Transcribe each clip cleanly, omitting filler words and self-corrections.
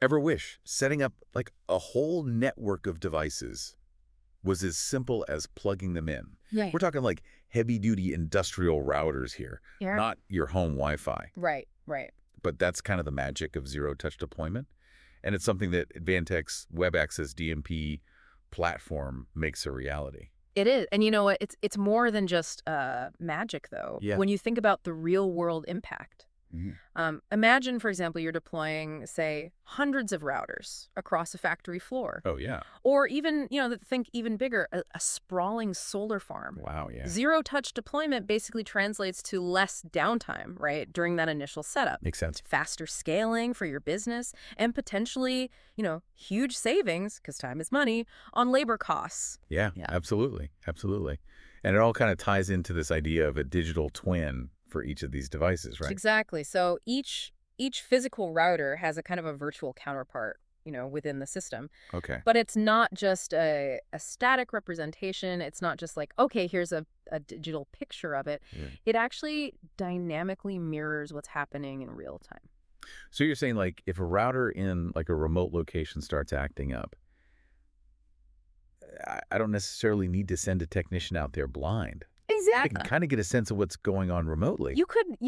Ever wish setting up like a whole network of devices was as simple as plugging them in? We're Right. talking like heavy-duty industrial routers here, Yeah. not your home Wi-Fi. Right, right. But that's kind of the magic of zero-touch deployment. And it's something that Advantech's WebAccess DMP platform makes a reality. It is. And you know what? It's more than just magic, though. Yeah. When you think about the real world impact. Mhm. Imagine, for example, you're deploying, say, hundreds of routers across a factory floor. Oh, yeah. Or even, think even bigger, a sprawling solar farm. Wow, yeah. Zero-touch deployment basically translates to less downtime, right, during that initial setup. Makes sense. Faster scaling for your business, and potentially, huge savings, because time is money, on labor costs. Yeah, Yeah. absolutely. Absolutely. And it all kind of ties into this idea of a digital twin for each of these devices, right? Exactly. So each physical router has a kind of a virtual counterpart, within the system. Okay. But it's not just a static representation. It's not just like, okay, here's a digital picture of it. Yeah. It actually dynamically mirrors what's happening in real time. So you're saying like if a router in like a remote location starts acting up, I don't necessarily need to send a technician out there blind. I can Exactly. kind of get a sense of what's going on remotely. You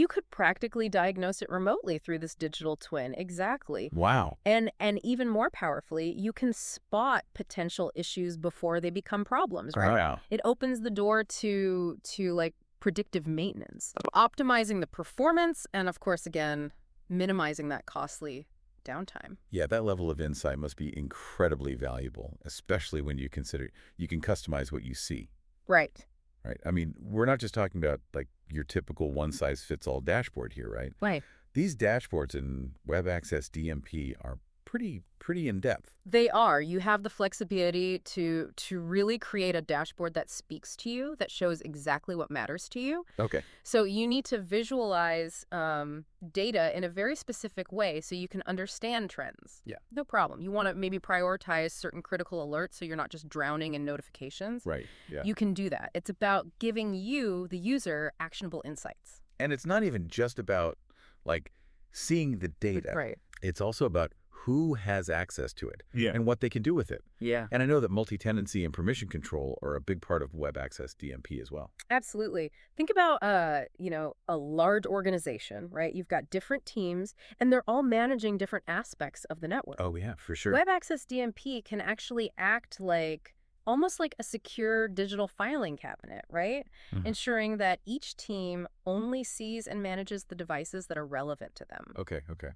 could practically diagnose it remotely through this digital twin. Exactly. Wow. And even more powerfully, you can spot potential issues before they become problems, right? Wow. It opens the door to like predictive maintenance, optimizing the performance, and of course, again, minimizing that costly downtime. Yeah, that level of insight must be incredibly valuable, especially when you consider you can customize what you see, Right. right? I mean, we're not just talking about like your typical one-size-fits-all dashboard here, right? Right. These dashboards in WebAccess DMP are pretty in-depth. They are. You have the flexibility to really create a dashboard that speaks to you, that shows exactly what matters to you. Okay. So you need to visualize data in a very specific way so you can understand trends. Yeah. No problem. You want to maybe prioritize certain critical alerts so you're not just drowning in notifications. Right. Yeah. You can do that. It's about giving you, the user, actionable insights. And it's not even just about like seeing the data. Right. It's also about who has access to it Yeah. and what they can do with it. Yeah. And I know that multi-tenancy and permission control are a big part of WebAccess DMP as well. Absolutely. Think about a large organization, right? You've got different teams and they're all managing different aspects of the network. Oh, yeah, for sure. WebAccess DMP can actually act like almost like a secure digital filing cabinet, right? Mhm. Ensuring that each team only sees and manages the devices that are relevant to them. Okay, okay.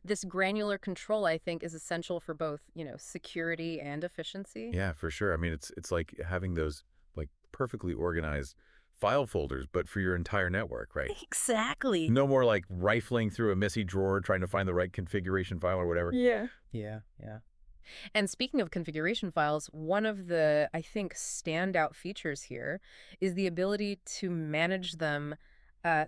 This granular control, I think, is essential for both, security and efficiency. Yeah, for sure. I mean, it's like having those like perfectly organized file folders, but for your entire network, right? Exactly. No more like rifling through a messy drawer trying to find the right configuration file or whatever. Yeah. Yeah. And speaking of configuration files, one of the, I think, standout features here is the ability to manage them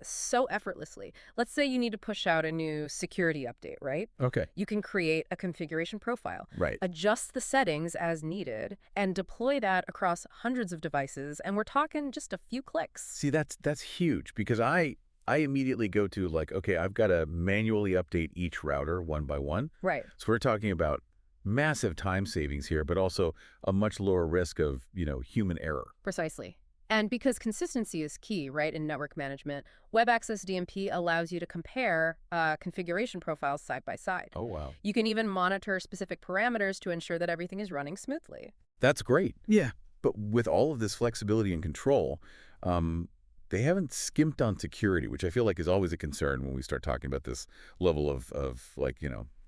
so effortlessly. Let's say you need to push out a new security update, right? Okay. You can create a configuration profile, Right. adjust the settings as needed, and deploy that across hundreds of devices. And we're talking just a few clicks. See, that's huge because I immediately go to like, okay, I've got to manually update each router one by one. Right. So we're talking about massive time savings here, but also a much lower risk of, human error. Precisely. And because consistency is key, right, in network management, WebAccess DMP allows you to compare configuration profiles side by side. Oh, wow. You can even monitor specific parameters to ensure that everything is running smoothly. That's great. Yeah. But with all of this flexibility and control, they haven't skimped on security, which I feel like is always a concern when we start talking about this level of like,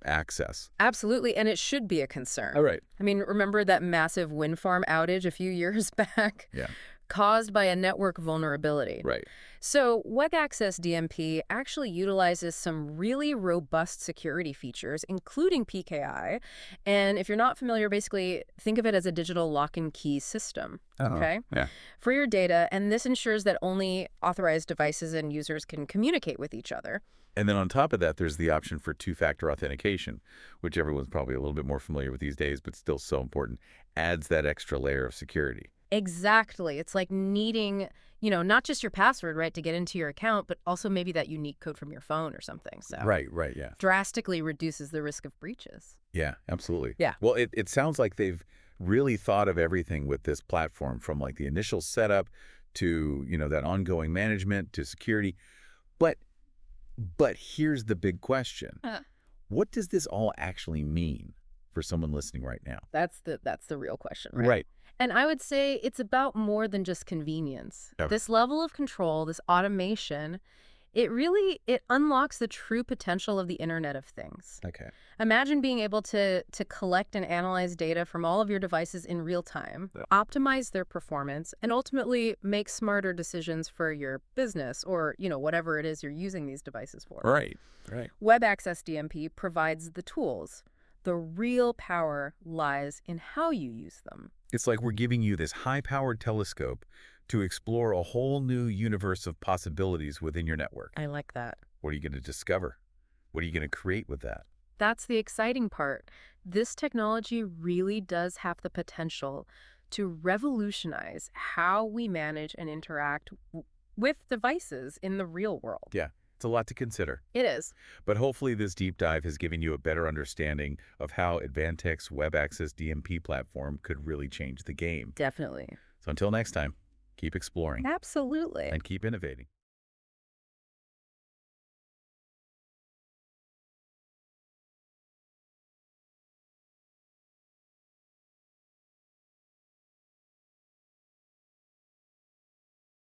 access. Absolutely, and it should be a concern. All right. I mean, remember that massive wind farm outage a few years back? Yeah. Caused by a network vulnerability. Right. So WebAccess DMP actually utilizes some really robust security features, including PKI. And if you're not familiar, basically think of it as a digital lock and key system. Okay? Yeah. For your data, and this ensures that only authorized devices and users can communicate with each other. And then on top of that, there's the option for two-factor authentication, which everyone's probably a little bit more familiar with these days, but still so important. Adds that extra layer of security. Exactly. It's like needing, not just your password, right, to get into your account, but also maybe that unique code from your phone or something. So Right, right, yeah. drastically reduces the risk of breaches. Yeah, absolutely. Yeah. Well, it sounds like they've really thought of everything with this platform from like the initial setup to, that ongoing management to security. But here's the big question. What does this all actually mean for someone listening right now? That's the real question, right? Right. And I would say it's about more than just convenience. Okay. This level of control, this automation, it unlocks the true potential of the Internet of Things. Okay. Imagine being able to collect and analyze data from all of your devices in real time, Yeah. optimize their performance, and ultimately make smarter decisions for your business or, whatever it is you're using these devices for. Right. Right. WebAccess DMP provides the tools. The real power lies in how you use them. It's like we're giving you this high-powered telescope to explore a whole new universe of possibilities within your network. I like that. What are you going to discover? What are you going to create with that? That's the exciting part. This technology really does have the potential to revolutionize how we manage and interact with devices in the real world. Yeah, it's a lot to consider. It is. But hopefully this deep dive has given you a better understanding of how Advantech's WebAccess DMP platform could really change the game. Definitely. So until next time, keep exploring Absolutely. and keep innovating.